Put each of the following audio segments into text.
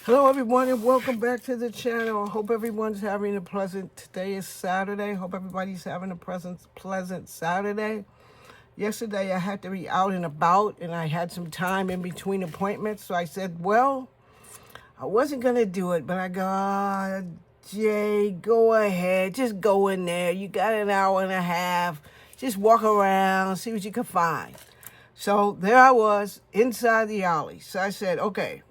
Hello everyone and welcome back to the channel. I hope everyone's having a today is Saturday. Hope everybody's having a pleasant Saturday. Yesterday I had to be out and about and I had some time in between appointments. So I said, well, I wasn't going to do it, but I go, Jay, go ahead. Just go in there. You got an hour and a half. Just walk around, see what you can find. So there I was inside the Ollies. So I said, okay.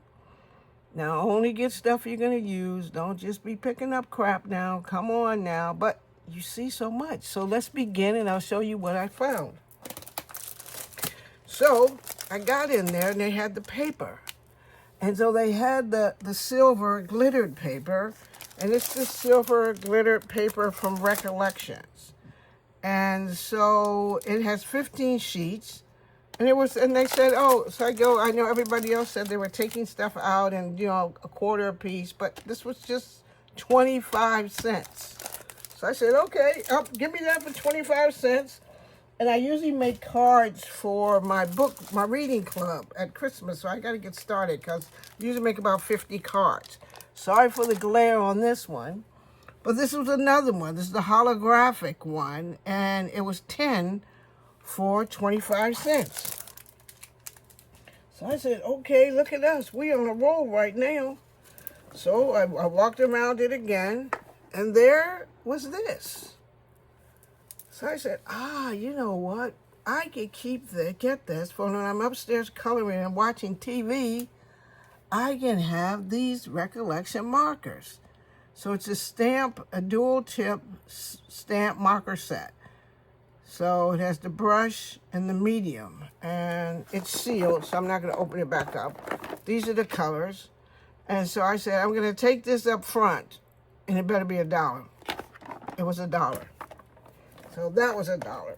Now, only get stuff you're going to use. Don't just be picking up crap now. Come on now. But you see so much. So let's begin and I'll show you what I found. So I got in there and they had the paper. And so they had the silver glittered paper. And it's the silver glittered paper from Recollections. And so it has 15 sheets. And they said, oh, so I know everybody else said they were taking stuff out and, a quarter a piece, but this was just 25 cents. So I said, okay, give me that for 25 cents. And I usually make cards for my reading club at Christmas, so I got to get started because I usually make about 50 cards. Sorry for the glare on this one, but this was another one. This is the holographic one, and it was 10 for 25 cents. So I said, okay, look at us. We on a roll right now. So I walked around it again, and there was this. So I said, you know what? I could get this for when I'm upstairs coloring and watching TV. I can have these recollection markers. So it's a dual tip stamp marker set. So it has the brush and the medium, and it's sealed, so I'm not going to open it back up. These are the colors. And so I said, I'm going to take this up front, and it better be $1. It was $1. So that was $1.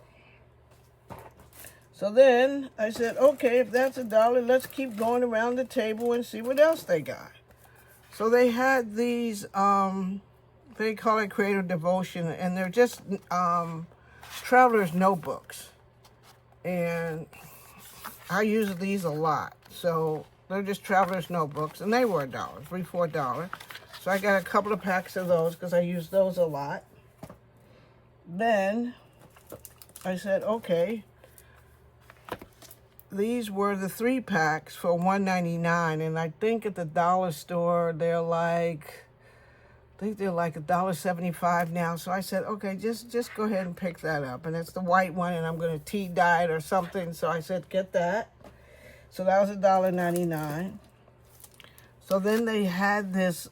So then I said, okay, if that's $1, let's keep going around the table and see what else they got. So they had these, they call it Creative Devotion, and they're just traveler's notebooks, and I use these a lot. So they're just traveler's notebooks, and they were $1, $3, $4. So I got a couple of packs of those because I use those a lot. Then I said, okay, these were the 3 packs for $1.99, and I think at the dollar store they're like $1.75 now. So I said, okay, just go ahead and pick that up. And it's the white one, and I'm going to tea dye it or something. So I said, get that. So that was $1.99. So then they had this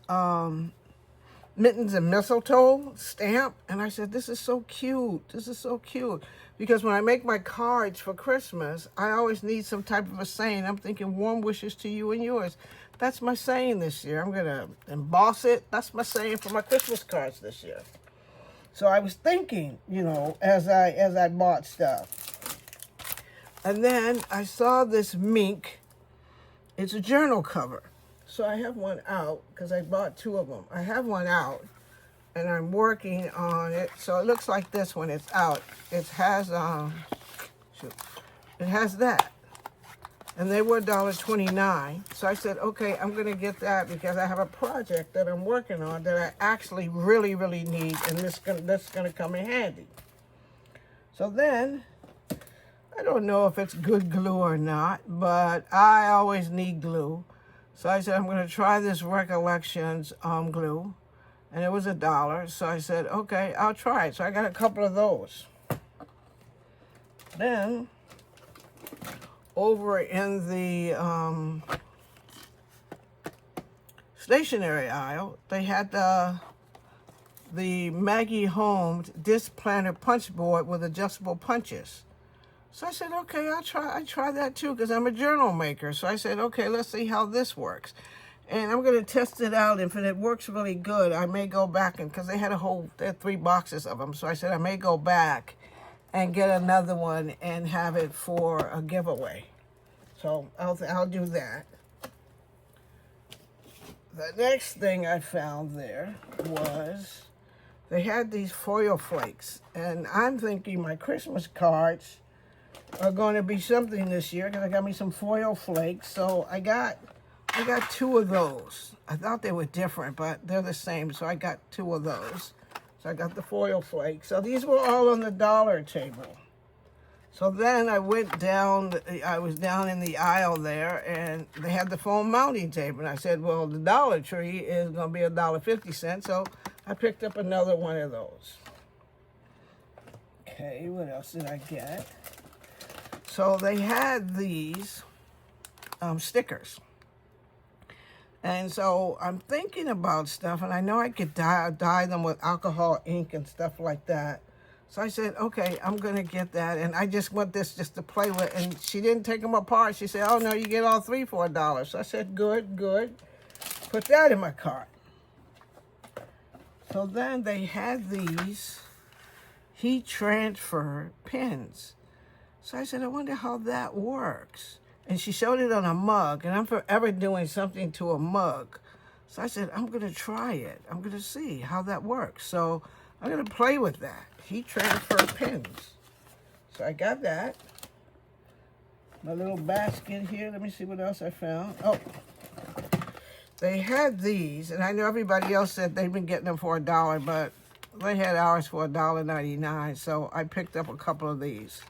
mittens and mistletoe stamp. And I said, this is so cute. This is so cute. Because when I make my cards for Christmas, I always need some type of a saying. I'm thinking warm wishes to you and yours. That's my saying this year. I'm going to emboss it. That's my saying for my Christmas cards this year. So I was thinking, as I bought stuff. And then I saw this mink. It's a journal cover. So I have one out because I bought 2 of them. I have one out and I'm working on it. So it looks like this one. It's out. It has that. And they were $1.29. So I said, okay, I'm going to get that because I have a project that I'm working on that I actually really, really need, and this is going to come in handy. So then, I don't know if it's good glue or not, but I always need glue. So I said, I'm going to try this Recollections glue, and it was $1. So I said, okay, I'll try it. So I got a couple of those. Then over in the stationery aisle, they had the Maggie Holmes disc planner punch board with adjustable punches. So I said, okay, I try that too because I'm a journal maker. So I said, okay, let's see how this works. And I'm going to test it out. If it works really good, I may go back, and because they had 3 boxes of them. So I said, I may go back and get another one and have it for a giveaway. So I'll do that. The next thing I found there was they had these foil flakes. And I'm thinking my Christmas cards are going to be something this year because I got me some foil flakes. So I got I got 2 of those. I thought they were different, but they're the same, so I got 2 of those. So I got the foil flakes. So these were all on the dollar table. So then I went down, I was down in the aisle there, and they had the foam mounting tape. And I said, well, the Dollar Tree is going to be $1.50, so I picked up another one of those. Okay, what else did I get? So they had these stickers. And so I'm thinking about stuff, and I know I could dye them with alcohol ink and stuff like that. So I said, okay, I'm going to get that. And I just want this just to play with. And she didn't take them apart. She said, oh, no, you get all 3 for $1. So I said, good, good. Put that in my cart. So then they had these heat transfer pins. So I said, I wonder how that works. And she showed it on a mug. And I'm forever doing something to a mug. So I said, I'm going to try it. I'm going to see how that works. So I'm going to play with that. Heat transfer pins. So I got that. My little basket here. Let me see what else I found. Oh, they had these, and I know everybody else said they've been getting them for $1, but they had ours for $1.99, so I picked up a couple of these.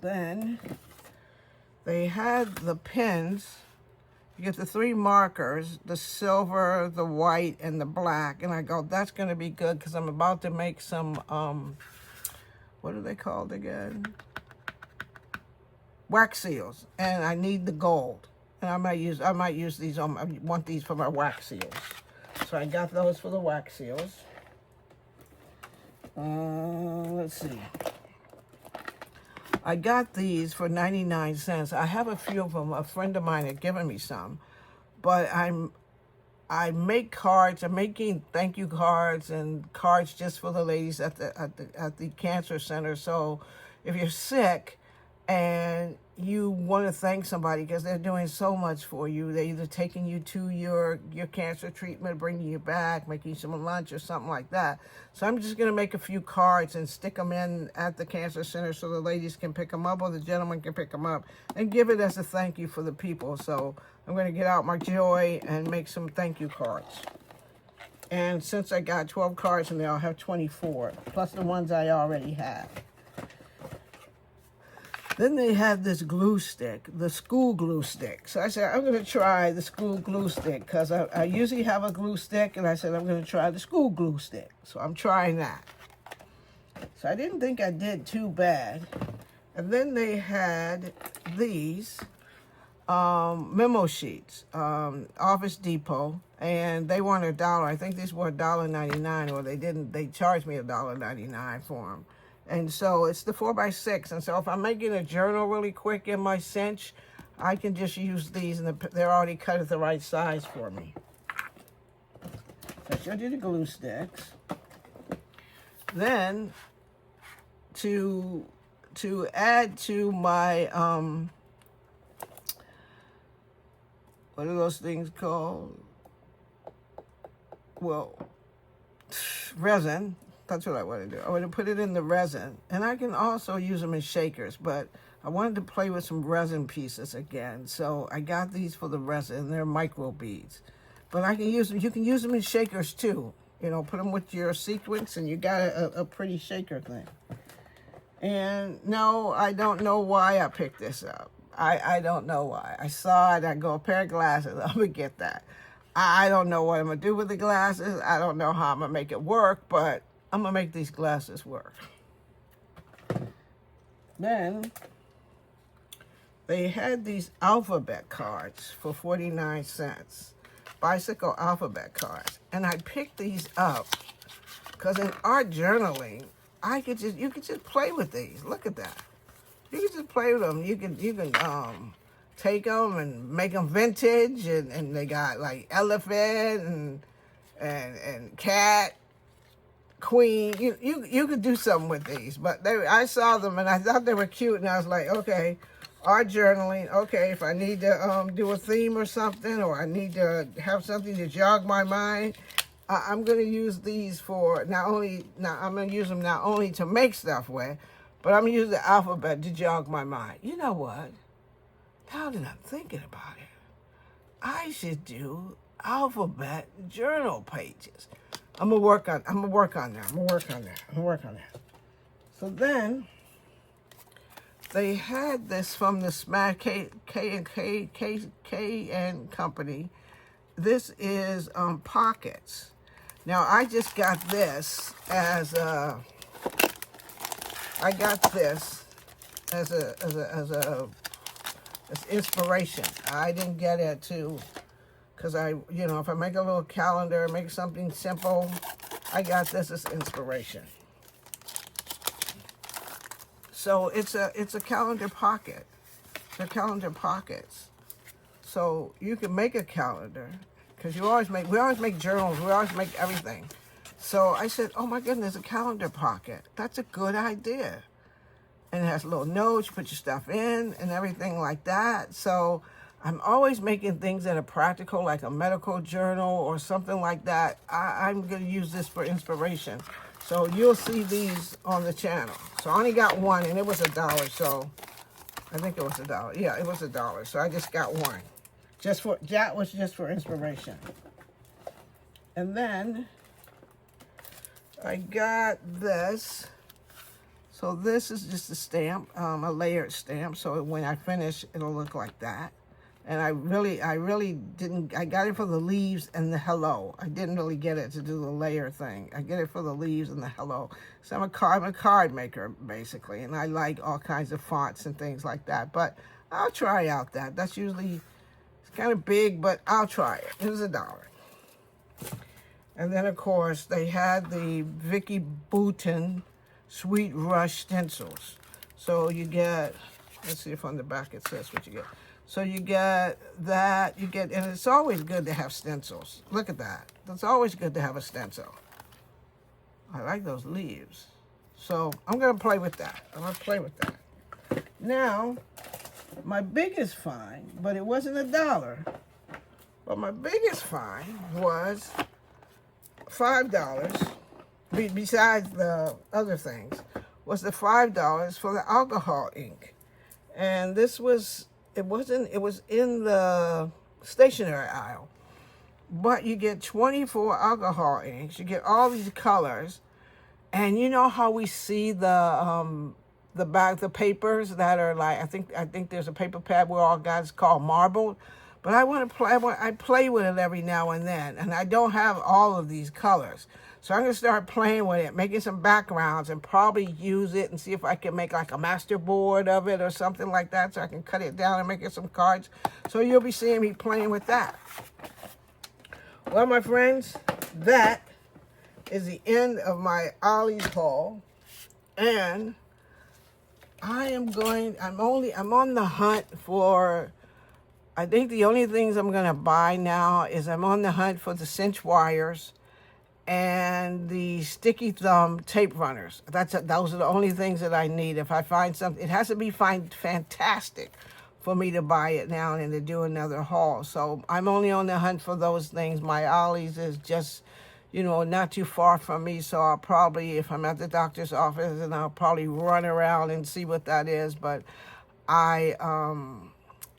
Then they had the pins. You get the 3 markers, the silver, the white, and the black. And I go, that's going to be good because I'm about to make some, what are they called again? Wax seals. And I need the gold. And I might use these, I want these for my wax seals. So I got those for the wax seals. Let's see. I got these for 99 cents. I have a few of them. A friend of mine had given me some. But I make cards. I'm making thank you cards and cards just for the ladies at the cancer center. So if you're sick and you want to thank somebody because they're doing so much for you, they're either taking you to your cancer treatment, bringing you back, making some lunch or something like that. So I'm just going to make a few cards and stick them in at the cancer center so the ladies can pick them up or the gentleman can pick them up and give it as a thank you for the people. So I'm going to get out my joy and make some thank you cards. And since I got 12 cards in there, I'll have 24, plus the ones I already have. Then they had this glue stick, the school glue stick. So I said, I'm going to try the school glue stick because I usually have a glue stick, and I said, I'm going to try the school glue stick. So I'm trying that. So I didn't think I did too bad. And then they had these memo sheets, Office Depot, and they wanted $1. I think these were $1.99, or they charged me $1.99 for them. And so it's the 4x6. And so if I'm making a journal really quick in my cinch, I can just use these, and they're already cut at the right size for me. So I showed you the glue sticks. Then to add to my, what are those things called? Well, resin. That's what I want to do. I want to put it in the resin. And I can also use them in shakers, but I wanted to play with some resin pieces again. So I got these for the resin. They're micro beads. But I can use them. You can use them in shakers too. You know, put them with your sequins and you got a pretty shaker thing. And no, I don't know why I picked this up. I don't know why. I saw it. I go, a pair of glasses. I'm going to get that. I don't know what I'm going to do with the glasses. I don't know how I'm going to make it work, but I'm going to make these glasses work. Then they had these alphabet cards for 49 cents. Bicycle alphabet cards. And I picked these up because in art journaling, you could just play with these. Look at that. You can just play with them. You can take them and make them vintage, and they got like elephant and cat. Queen, you could do something with these, but I saw them and I thought they were cute, and I was like, okay, art journaling. Okay, if I need to do a theme or something, or I need to have something to jog my mind, I'm gonna use these for I'm gonna use them not only to make stuff with, but I'm gonna use the alphabet to jog my mind. You know what? Now that I'm thinking about it, I should do alphabet journal pages. I'm gonna work on that. So then they had this from the Smash K and Company. This is pockets. Now I just got this as as inspiration. I didn't get it because if I make a little calendar, make something simple, I got this as inspiration. So it's a calendar pocket. They're calendar pockets. So you can make a calendar, because we always make journals, we always make everything. So I said, oh my goodness, a calendar pocket. That's a good idea. And it has little notes, you put your stuff in and everything like that. So I'm always making things that are practical, like a medical journal or something like that. I'm going to use this for inspiration. So you'll see these on the channel. So I only got one, and it was $1. So I think it was $1. Yeah, it was $1. So I just got one. That was just for inspiration. And then I got this. So this is just a stamp, a layered stamp. So when I finish, it'll look like that. And I really didn't, I got it for the leaves and the hello. I didn't really get it to do the layer thing. I get it for the leaves and the hello. So I'm a card maker, basically. And I like all kinds of fonts and things like that. But I'll try out that. That's usually, it's kind of big, but I'll try it. It was $1. And then, of course, they had the Vicky Bouton Sweet Rush stencils. So you get, let's see if on the back it says what you get. So you get that, and it's always good to have stencils. Look at that. It's always good to have a stencil. I like those leaves. So I'm going to play with that. Now, my biggest find, but it wasn't $1, but my biggest find was $5. Besides the other things, was the $5 for the alcohol ink. And this was, it was in the stationery aisle. But you get 24 alcohol inks, you get all these colors, and you know how we see the papers that are like, I think there's a paper pad where all guys called marbled. But I play with it every now and then, and I don't have all of these colors. So I'm going to start playing with it, making some backgrounds, and probably use it and see if I can make like a master board of it or something like that, so I can cut it down and make it some cards. So you'll be seeing me playing with that. Well, my friends, that is the end of my Ollie's haul. And I'm on the hunt for, I think the only things I'm going to buy now is I'm on the hunt for the cinch wires and the sticky thumb tape runners. Those are the only things that I need. If I find something, it has to be fantastic for me to buy it now and to do another haul. So I'm only on the hunt for those things. My Ollie's is just, not too far from me. So I'll probably, if I'm at the doctor's office, and I'll probably run around and see what that is. But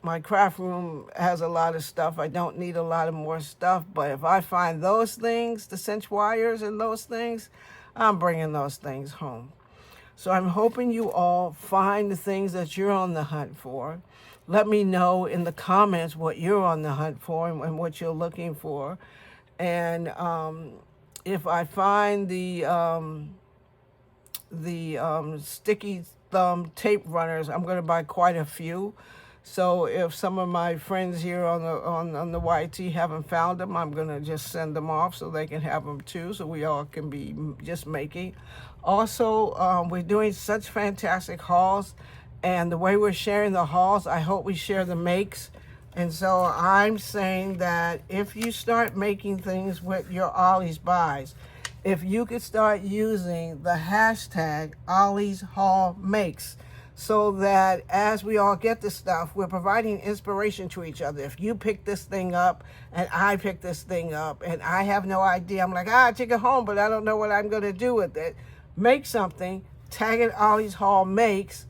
my craft room has a lot of stuff. I don't need a lot of more stuff. But if I find those things, the cinch wires and those things, I'm bringing those things home. So I'm hoping you all find the things that you're on the hunt for. Let me know in the comments what you're on the hunt for and what you're looking for. And if I find the sticky thumb tape runners, I'm going to buy quite a few. So if some of my friends here on the YT haven't found them, I'm going to just send them off so they can have them too, so we all can be just making. Also, we're doing such fantastic hauls, and the way we're sharing the hauls, I hope we share the makes. And so I'm saying that if you start making things with your Ollie's buys, if you could start using the hashtag Ollie's Haul Makes, so that as we all get this stuff, we're providing inspiration to each other. If you pick this thing up and I pick this thing up and I have no idea, I'm like, I take it home, but I don't know what I'm going to do with it. Make something, tag it Ollie's Haul Makes,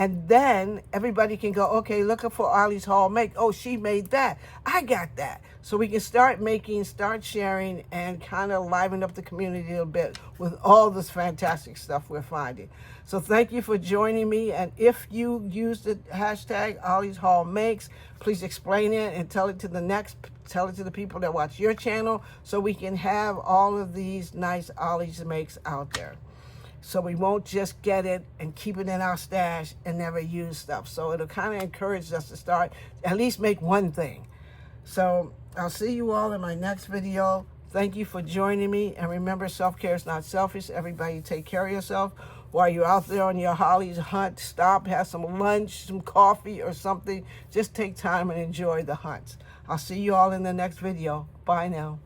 And then everybody can go, okay, looking for Ollie's Hall Make. Oh, she made that. I got that. So we can start making, start sharing, and kind of liven up the community a little bit with all this fantastic stuff we're finding. So thank you for joining me. And if you use the hashtag Ollie's Hall Makes, please explain it and tell it to the people that watch your channel, so we can have all of these nice Ollie's Makes out there. So we won't just get it and keep it in our stash and never use stuff. So it'll kind of encourage us to start, at least make one thing. So I'll see you all in my next video. Thank you for joining me. And remember, self-care is not selfish. Everybody take care of yourself. While you're out there on your Ollie's hunt, stop, have some lunch, some coffee or something. Just take time and enjoy the hunts. I'll see you all in the next video. Bye now.